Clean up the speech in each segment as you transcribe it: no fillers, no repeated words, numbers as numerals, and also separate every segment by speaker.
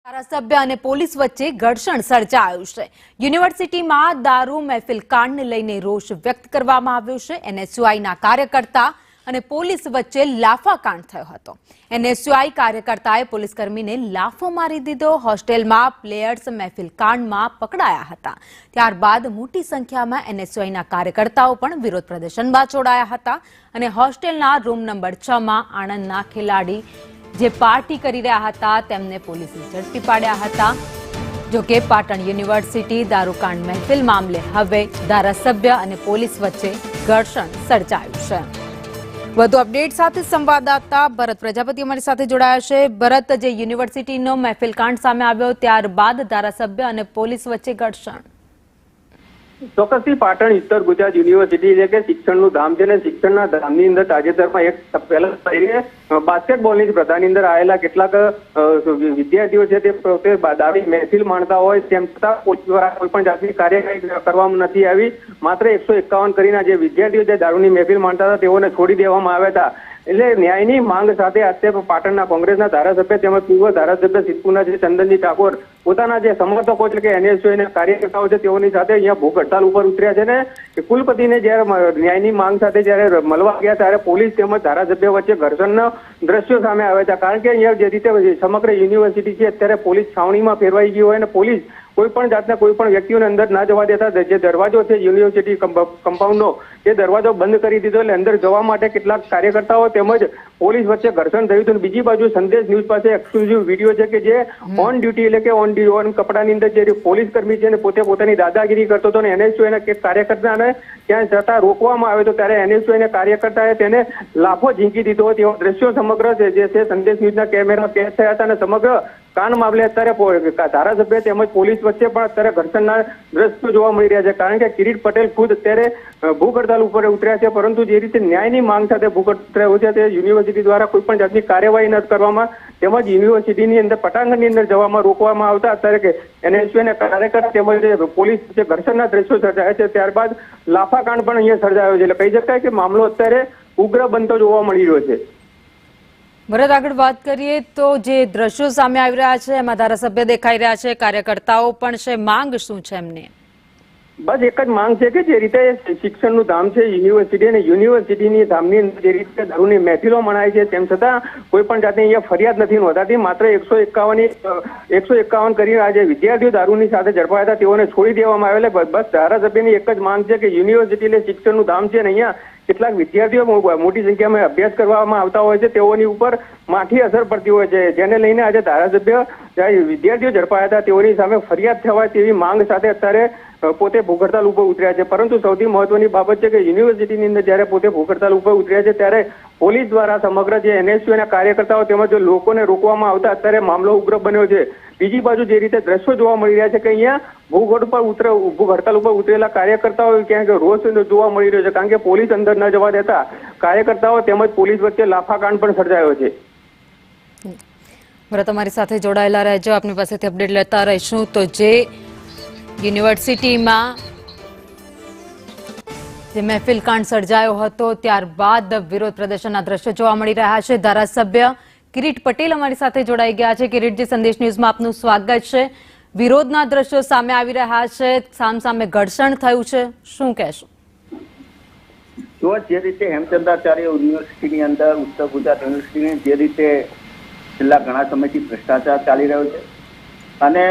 Speaker 1: ધારાસભ્ય અને પોલીસ વચ્ચે ઘર્ષણ સર્જાયું છે। યુનિવર્સિટીમાં દારૂ મહેફિલ કાંડને લઈને રોષ વ્યક્ત કરવામાં આવ્યો છે। એનએસયુઆઈના કાર્યકર્તા અને પોલીસ વચ્ચે લાફાકાંડ થયો હતો। એનએસયુઆઈ કાર્યકર્તાએ પોલીસકર્મીને લાફો મારી દીધો। હોસ્ટેલમાં પ્લેયર્સ મહેફિલ કાંડમાં પકડાયા હતા। ત્યારબાદ મોટી સંખ્યામાં એનએસયુઆઈના કાર્યકર્તાઓ પણ વિરોધ પ્રદર્શનમાં જોડાયા હતા અને હોસ્ટેલના રૂમ નંબર 6 માં આણંદના ખેલાડી જે પાર્ટી કરી રહ્યા હતા તેમને પોલીસે ઝડપી પાડ્યા હતા। જો કે પાટણ યુનિવર્સિટી દારૂકાંડ મહેફિલ મામલે હવે ધારાસભ્ય અને પોલીસ વચ્ચે ઘર્ષણ સર્જાયું છે। વધુ અપડેટ સાથે સંવાદદાતા ભરત પ્રજાપતિ અમારી સાથે જોડાયા છે। ભરત, જે યુનિવર્સિટીનો મહેફિલ કાંડ સામે આવ્યો ત્યારબાદ ધારાસભ્ય અને પોલીસ વચ્ચે ઘર્ષણ।
Speaker 2: ચોક્કસથી પાટણ ઉત્તર ગુજરાત યુનિવર્સિટી એટલે કે શિક્ષણનું ધામ છે ને શિક્ષણના ધામની અંદર તાજેતરમાં એક પહેલા બાસ્કેટબોલની સ્પર્ધાની અંદર આવેલા કેટલાક વિદ્યાર્થીઓ છે તે પોતે દારૂની મહેફિલ માણતા હોય તેમ છતાં પોલીસ દ્વારા કોઈ પણ જાતની કાર્યવાહી કરવામાં નથી આવી। માત્ર 151 કરીને જે વિદ્યાર્થીઓ જે દારૂની મહેફિલ માણતા હતા તેઓને છોડી દેવામાં આવ્યા હતા। એટલે ન્યાયની માંગ સાથે અત્યારે પાટણના કોંગ્રેસના ધારાસભ્ય તેમજ પૂર્વ ધારાસભ્ય સિદ્ધપુરના જે ચંદનજી ઠાકોર પોતાના જે સમર્થકો એટલે કે એનએસયુઆઈના કાર્યકર્તાઓ છે તેઓની સાથે અહીંયા ભૂખ હડતાલ ઉપર ઉતર્યા છે ને કુલપતિને જ્યારે ન્યાયની માંગ સાથે જ્યારે મળવા ગયા ત્યારે પોલીસ તેમજ ધારાસભ્ય વચ્ચે ઘર્ષણના દ્રશ્યો સામે આવ્યા હતા। કારણ કે અહીંયા જે રીતે સમગ્ર યુનિવર્સિટી છે અત્યારે પોલીસ છાવણીમાં ફેરવાઈ ગઈ હોય અને પોલીસ કોઈ પણ જાતના કોઈ પણ વ્યક્તિઓને અંદર ના જવા દેતા જે દરવાજો છે યુનિવર્સિટી કમ્પાઉન્ડનો એ દરવાજો બંધ કરી દીધો। એટલે અંદર જવા માટે કેટલાક કાર્યકર્તાઓ તેમજ પોલીસ વચ્ચે ઘર્ષણ થયું હતું। બીજી બાજુ સંદેશ ન્યૂઝ પાસે એક્સક્લુઝિવ વિડીયો છે કે જે ઓન ડ્યુટી એટલે કે ઓન કપડાની અંદર જે પોલીસ કર્મી છે ને પોતે પોતાની દાદાગીરી કરતો હતો ને એનએસયુઆઈના કાર્યકર્તાને ત્યાં જતા રોકવામાં આવ્યો હતો ત્યારે એનએસયુઆઈના કાર્યકર્તાએ તેને લાફો ઝીંકી દીધો। તેવા દ્રશ્યો સમગ્ર જે છે સંદેશ ન્યૂઝના કેમેરા કેદ થયા હતા અને સમગ્ર કાંડ મામલે અત્યારે ધારાસભ્ય તેમજ પોલીસ વચ્ચે પણ અત્યારે ઘર્ષણના દ્રશ્યો જોવા મળી રહ્યા છે। કારણ કે કિરીટ પટેલ ખુદ અત્યારે ભૂખ હડતાલ ઉપર ઉતર્યા છે, પરંતુ જે રીતે ન્યાયની માંગ સાથે ભૂખ હડતાલ છે તે યુનિવર્સિટી દ્વારા કોઈ પણ જાતની કાર્યવાહી ન કરવામાં તેમજ યુનિવર્સિટીની અંદર પટાંગણની અંદર જવામાં રોકવામાં આવતા અત્યારે કે એનએસયુઆઈના કાર્યકર્તા તેમજ પોલીસ વચ્ચે ઘર્ષણના દ્રશ્યો સર્જાયા છે। ત્યારબાદ લાફાકાંડ પણ અહીંયા સર્જાયો છે। એટલે કહી શકાય કે મામલો અત્યારે ઉગ્ર બનતો જોવા મળી રહ્યો છે।
Speaker 1: ભરત, આગળ વાત કરીએ તો જે દ્રશ્યો સામે આવી રહ્યા છે એમાં ધારાસભ્ય દેખાઈ રહ્યા છે, કાર્યકર્તાઓ પણ છે, માંગ શું છે એમને?
Speaker 2: બસ એક જ માંગ છે કે જે રીતે શિક્ષણનું ધામ છે યુનિવર્સિટી અને યુનિવર્સિટીની ધામની અંદર જે રીતે દારૂની મહેફિલો મનાય છે તેમ છતાં કોઈ પણ જાતની અહીંયા ફરિયાદ નથી નોંધાતી। માત્ર 151 કરીને આ જે વિદ્યાર્થીઓ દારૂની સાથે ઝડપાયા હતા તેઓને છોડી દેવામાં આવેલા। બસ ધારાસભ્યની એક જ માંગ છે કે યુનિવર્સિટી એટલે શિક્ષણનું ધામ છે અને અહીંયા કેટલાક વિદ્યાર્થીઓ મોટી સંખ્યામાં અભ્યાસ કરવામાં આવતા હોય છે તેઓની ઉપર માઠી અસર પડતી હોય છે, જેને લઈને આજે ધારાસભ્ય વિદ્યાર્થીઓ ઝડપાયા હતા તેઓની સામે ફરિયાદ થવાય તેવી માંગ સાથે અત્યારે પોતે ભૂખ હડતાલ ઉપર ઉતર્યા છે। પરંતુ સૌથી મહત્વની બાબત છે કે યુનિવર્સિટીની અંદર જ્યારે પોતે ભૂખ હડતાલ ઉપર ઉતર્યા છે ત્યારે પોલીસ દ્વારા સમગ્ર જે એનએસયુઆઈના કાર્યકર્તાઓ તેમજ લોકોને રોકવામાં આવતા અત્યારે મામલો ઉગ્ર બન્યો છે। બીજી બાજુ જે રીતે દ્રશ્યો જોવા મળી રહ્યા છે કે અહીંયા ભૂખ હડતાલ ઉપર ઉતરેલા કાર્યકર્તાઓ ક્યાંક રોષ જોવા મળી રહ્યો છે, કારણ કે પોલીસ અંદર ન જવા દેતા કાર્યકર્તાઓ તેમજ પોલીસ વચ્ચે લાફાકાંડ પણ સર્જાયો છે।
Speaker 1: ભરત, તમારી સાથે જોડાયેલા રહેજો, આપની પાસેથી અપડેટ લેતા રહીશું। તો જે યુનિવર્સિટીમાં જે મહેફિલ કાંડ સર્જાયો હતો ત્યારબાદ વિરોધ પ્રદર્શનના દ્રશ્યો જોવા મળી રહ્યા છે। ધારાસભ્ય કિરીટ પટેલ અમારી સાથે જોડાઈ ગયા છે। કિરીટજી, સંદેશ ન્યૂઝમાં આપનું સ્વાગત છે। વિરોધના દ્રશ્યો સામે આવી રહ્યા છે, સામસામે ઘર્ષણ થયું છે, શું કહેશો?
Speaker 3: જો જે રીતે હેમચંદ્રાચાર્ય યુનિવર્સિટીની અંદર ઉત્તર ગુજરાત યુનિવર્સિટીની જે રીતે છેલ્લા ઘણા સમયથી ભ્રષ્ટાચાર ચાલી રહ્યો છે અને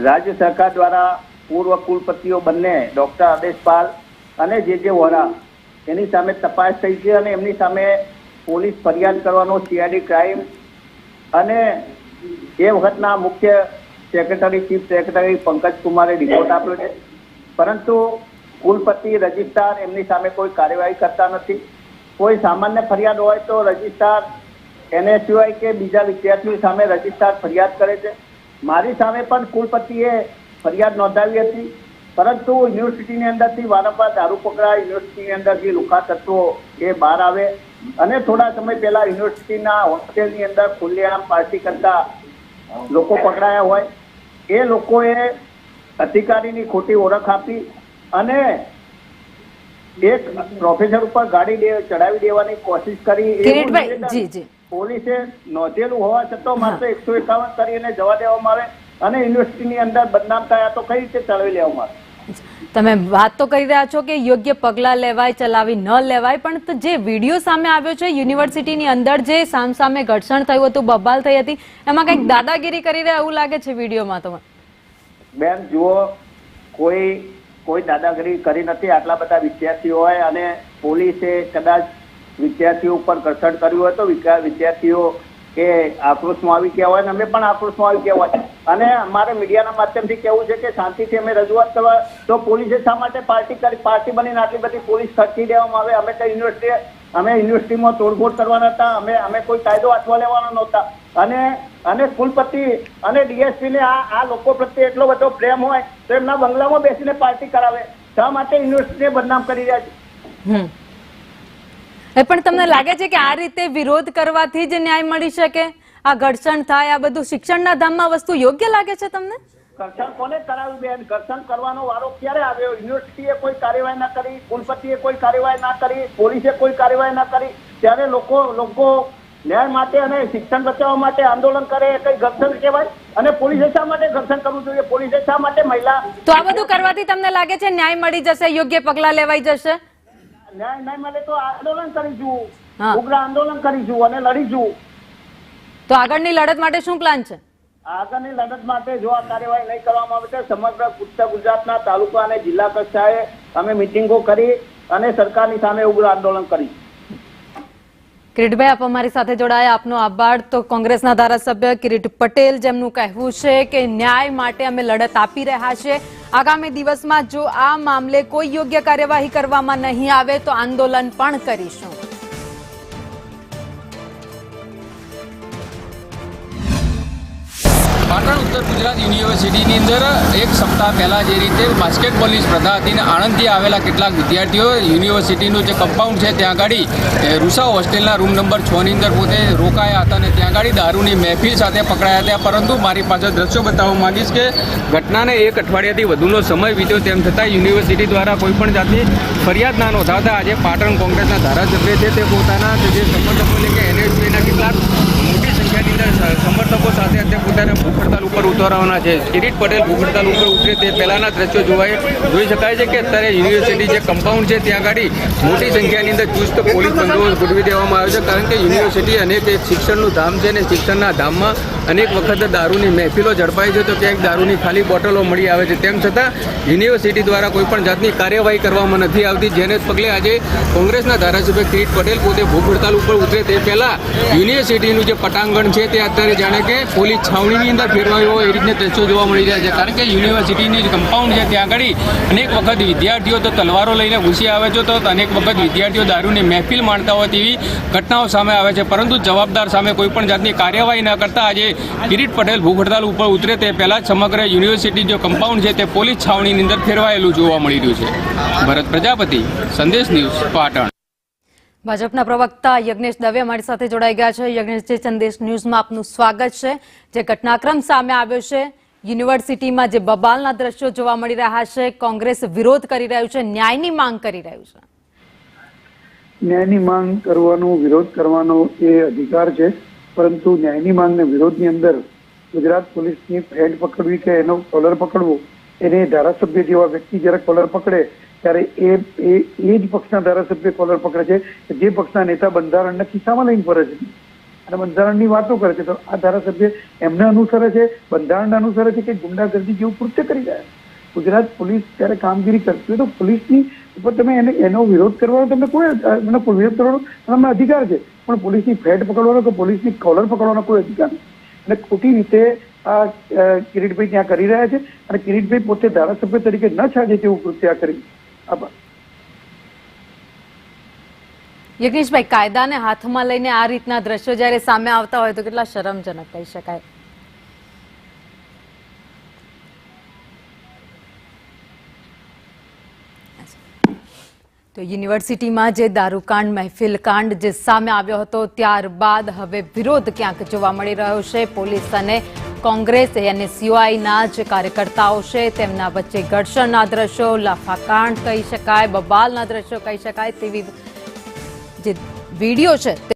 Speaker 3: રાજ્ય સરકાર દ્વારા પૂર્વ કુલપતિઓ બંને ડોક્ટર આદેશપાલ અને જે વોરા એની સામે તપાસ થઈ છે અને એમની સામે પોલીસ ફરિયાદ કરવાનો સીઆઈડી ક્રાઇમ અને એ વખતના મુખ્ય ચીફ સેક્રેટરી પંકજ કુમારે રિપોર્ટ આપ્યો છે, પરંતુ કુલપતિ રજિસ્ટ્રાર એમની સામે કોઈ કાર્યવાહી કરતા નથી। કોઈ સામાન્ય ફરિયાદ હોય તો રજિસ્ટ્રાર એનએસયુઆઈ કે બીજા વિદ્યાર્થીઓ સામે રજિસ્ટ્રાર ફરિયાદ કરે છે। મારી સામે પણ કુલપતિએ ફરિયાદ નોંધાવી હતી, પરંતુ યુનિવર્સિટીની અંદરથી વારંવાર દારૂ પકડાય, યુનિવર્સિટીની અંદર જે લુખા તત્વો એ બહાર આવે અને થોડા સમય પહેલા યુનિવર્સિટીના હોસ્ટેલની અંદર ખુલ્લેઆમ પાર્ટી કરતા લોકો પકડાયા હોય એ લોકોએ અધિકારીની ખોટી ઓળખ આપી અને એક પ્રોફેસર ઉપર ગાડી ચડાવી દેવાની કોશિશ કરી।
Speaker 1: કિરીટભાઈ, જી જી
Speaker 3: પોલીસે નોંધેલું હોવા છતાં માત્ર 151 કરીને જવા દેવામાં આવે અને યુનિવર્સિટીની અંદર બદનામ થયા તો કઈ રીતે ચલાવી લેવામાં આવે?
Speaker 1: તમે વાત તો કરી રહ્યા છો કે યોગ્ય પગલાં લેવાય, ચલાવી ન લેવાય, પણ તો જે વિડીયો સામે આવ્યો છે યુનિવર્સિટીની અંદર જે સામસામે ઘર્ષણ થયું હતું, બબાલ થઈ હતી, એમાં કંઈક દાદાગીરી કરી રહ્યા એવું લાગે છે વિડીયોમાં. તો
Speaker 3: બેન જુઓ, કોઈ દાદાગીરી કરી નથી. આટલા બધા વિદ્યાર્થીઓ હોય અને પોલીસે કદાચ વિદ્યાર્થીઓ ઉપર ઘર્ષણ કર્યું હોય તો વિદ્યાર્થીઓ કે આક્રોશમાં આવી ગયા હોય અને અમે પણ આક્રોશમાં આવી ગયા હોય અને અમારે મીડિયાના માધ્યમથી કહેવું છે કે શાંતિથી અમે રજૂઆત કરવા તો પોલીસે શા માટે પાર્ટી બનીને આટલી બધી પોલીસ ખર્ચી દેવામાં આવે? અમે યુનિવર્સિટીમાં તોડફોડ કરવાના હતા, અમે કોઈ કાયદો હાથમાં લેવાનો નહોતા. અને કુલપતિ અને ડીએસપી ને આ લોકો પ્રત્યે એટલો બધો પ્રેમ હોય તો એમના બંગલામાં બેસીને પાર્ટી કરાવે. શા માટે યુનિવર્સિટીને બદનામ કરી રહ્યા છે?
Speaker 1: પણ તમને લાગે છે કે આ રીતે વિરોધ કરવાથી જ ન્યાય મળી શકે? આ ઘર્ષણ થાય, આ બધું શિક્ષણના ધામમાં વસ્તુ યોગ્ય લાગે છે તમને?
Speaker 3: ઘર્ષણ કોને કરાવ્યું બેન? ઘર્ષણ કરવાનો વારો ક્યારે આવ્યો? યુનિવર્સિટીએ કોઈ કાર્યવાહી ના કરી, કુલપતિએ કોઈ કાર્યવાહી ના કરી, પોલીસે કોઈ કાર્યવાહી ના કરી, ત્યારે લોકો ન્યાય માટે અને શિક્ષણ બચાવવા માટે આંદોલન કરે, કઈ ઘર્ષણ કહેવાય? અને પોલીસે શા માટે ઘર્ષણ કરવું જોઈએ? પોલીસે શા માટે મહિલા?
Speaker 1: તો આ બધું કરવાથી તમને લાગે છે ન્યાય મળી જશે, યોગ્ય પગલાં લેવાઈ જશે?
Speaker 3: ન્યાય નહીં મળે તો આંદોલન કરીશું, ઉગ્ર આંદોલન કરીશું અને લડીશું.
Speaker 1: તો આગળની લડત માટે શું પ્લાન છે?
Speaker 3: આગળની લડત માટે જો આ કાર્યવાહી નહીં કરવામાં આવે તો સમગ્ર ઉત્તર ગુજરાતના તાલુકા અને જિલ્લા કક્ષાએ અમે મિટિંગો કરી અને સરકારની સામે ઉગ્ર આંદોલન કરી.
Speaker 1: કિરીટભાઈ, આપ અમારી સાથે જોડાયા, આપનો આભાર. તો કોંગ્રેસના ધારાસભ્ય કિરીટ પટેલ, જેમનું કહેવું છે કે ન્યાય માટે અમે લડત આપી રહ્યા છીએ. આગામી દિવસમાં જો આ મામલે કોઈ યોગ્ય કાર્યવાહી કરવામાં નહીં આવે તો આંદોલન પણ કરીશું.
Speaker 4: પાટણ ઉત્તર ગુજરાત યુનિવર્સિટીની અંદર એક સપ્તાહ પહેલાં જે રીતે બાસ્કેટબોલની સ્પર્ધા હતી અને આણંદથી આવેલા કેટલાક વિદ્યાર્થીઓ યુનિવર્સિટીનું જે કમ્પાઉન્ડ છે ત્યાં આગળ રૂસા હોસ્ટેલના રૂમ નંબર 6 ની અંદર પોતે રોકાયા હતા અને ત્યાં આગળ દારૂની મહેફિલ સાથે પકડાયા હતા. પરંતુ મારી પાસે દ્રશ્યો બતાવવા માંગીશ કે ઘટનાને એક અઠવાડિયાથી વધુનો સમય વીત્યો તેમ છતાં યુનિવર્સિટી દ્વારા કોઈપણ જાતની ફરિયાદ ના નોંધાવતા આજે પાટણ કોંગ્રેસના ધારાસભ્ય છે તે પોતાના જે સમર્થકો એટલે કે એનએસયુના કેટલાક મોટી સંખ્યાની અંદર સમર્થકો સાથે અત્યારે પોતાના ભૂખ હડતાલ ઉપર ઉતરવાના છે. કિરીટ પટેલ ભૂખ હડતાલ ઉપર ઉતરે તે પહેલાના દ્રશ્યો જોઈ શકાય છે કે અત્યારે યુનિવર્સિટી જે કમ્પાઉન્ડ છે ત્યાં આગળ મોટી સંખ્યાની અંદર ચુસ્ત પોલીસ બંદોબસ્ત ગોઠવી દેવામાં આવ્યો છે. કારણ કે યુનિવર્સિટી અનેક શિક્ષણનું ધામ છે અને શિક્ષણના ધામમાં અનેક વખત દારૂની મહેફિલો ઝડપાય છે તો ક્યાંક દારૂની ખાલી બોટલો મળી આવે છે. તેમ છતાં યુનિવર્સિટી દ્વારા કોઈપણ જાતની કાર્યવાહી કરવામાં નથી આવતી, જેને પગલે આજે કોંગ્રેસના ધારાસભ્ય કિરીટ પટેલ પોતે ભૂખ હડતાલ ઉપર ઉતરે તે પહેલા યુનિવર્સિટીનું જે પટાંગણ છે તે અત્યારે જાણે કે પોલીસ છાવણીની અંદર ફેરવાયો હોય એ રીતના દ્રશ્યો જોવા મળી રહ્યા છે. કારણ કે યુનિવર્સિટીની જે કમ્પાઉન્ડ છે ત્યાં આગળ અનેક વખત વિદ્યાર્થીઓ તો તલવારો લઈને ઘૂસી આવે છે તો અનેક વખત વિદ્યાર્થીઓ દારૂની મહેફિલ માણતા હોય તેવી ઘટનાઓ સામે આવે છે. પરંતુ જવાબદાર સામે કોઈપણ જાતની કાર્યવાહી ન કરતા આજે કિરીટ પટેલ ભૂખ હડતાલ ઉપર ઉતરે તે પહેલા જ સમગ્ર યુનિવર્સિટી જે કમ્પાઉન્ડ છે તે પોલીસ છાવણીની અંદર ફેરવાયેલું જોવા મળી રહ્યું છે. ભરત પ્રજાપતિ, સંદેશ ન્યૂઝ, પાટણ.
Speaker 1: ભાજપના પ્રવક્તા યજ્ઞેશ દવે અમારી સાથે જોડાઈ ગયા છે. યજ્ઞેશજી, સંદેશ ન્યૂઝમાં આપનું સ્વાગત છે. જે ઘટનાક્રમ સામે આવ્યો છે યુનિવર્સિટીમાં, જે બબાલના દ્રશ્યો જોવા મળી રહ્યા છે, કોંગ્રેસ વિરોધ કરી રહ્યું છે, ન્યાયની માંગ કરી રહ્યું છે.
Speaker 5: ન્યાયની માંગ કરવાનો, વિરોધ કરવાનો એ અધિકાર છે, પરંતુ ન્યાયની માંગ ને વિરોધની અંદર ગુજરાત પોલીસની હેડ પકડવી કે એનો કોલર પકડવો, એને ધારાસભ્ય જેવા વ્યક્તિ જયારે કોલર પકડે ત્યારે એ જ પક્ષના ધારાસભ્ય કોલર પકડે છે જે પક્ષના નેતા બંધારણના ખિસ્સામાં લઈને ફરે છે અને બંધારણની વાતો કરે છે. તો આ ધારાસભ્ય એમને અનુસરે છે, બંધારણને અનુસરે છે કે ગુંડાગર્દી જેવું કૃત્ય કરી રહ્યા છે. ગુજરાત પોલીસ ત્યારે કામગીરી કરતી હોય તો પોલીસની ઉપર તમે એનો વિરોધ કરવાનો તમને કોઈ વિરોધ કરવાનો તમને અધિકાર છે, પણ પોલીસની ફેડ પકડવાનો કે પોલીસની કોલર પકડવાનો કોઈ અધિકાર નથી. અને ખોટી રીતે આ કિરીટભાઈ ત્યાં કરી રહ્યા છે અને કિરીટભાઈ પોતે ધારાસભ્ય તરીકે ન છાજે તેવું કૃત્ય કરી. આભાર.
Speaker 1: યજ્ઞેશભાઈ, કાયદાને હાથમાં લઈને આ રીતના દ્રશ્યો જ્યારે સામે આવતા હોય તો કેટલા શરમજનક કહી શકાય. તો યુનિવર્સિટીમાં જે દારૂકાંડ, મહેફિલ કાંડ જે સામે આવ્યો હતો ત્યારબાદ હવે વિરોધ ક્યાંક જોવા મળી રહ્યો છે. પોલીસ અને કોંગ્રેસ અને સીઓઆઈના જે કાર્યકર્તાઓ છે તેમના વચ્ચે ઘર્ષણના દ્રશ્યો, લાફાકાંડ કહી શકાય, બબાલના દ્રશ્યો કહી શકાય તેવી જે વિડીયો છે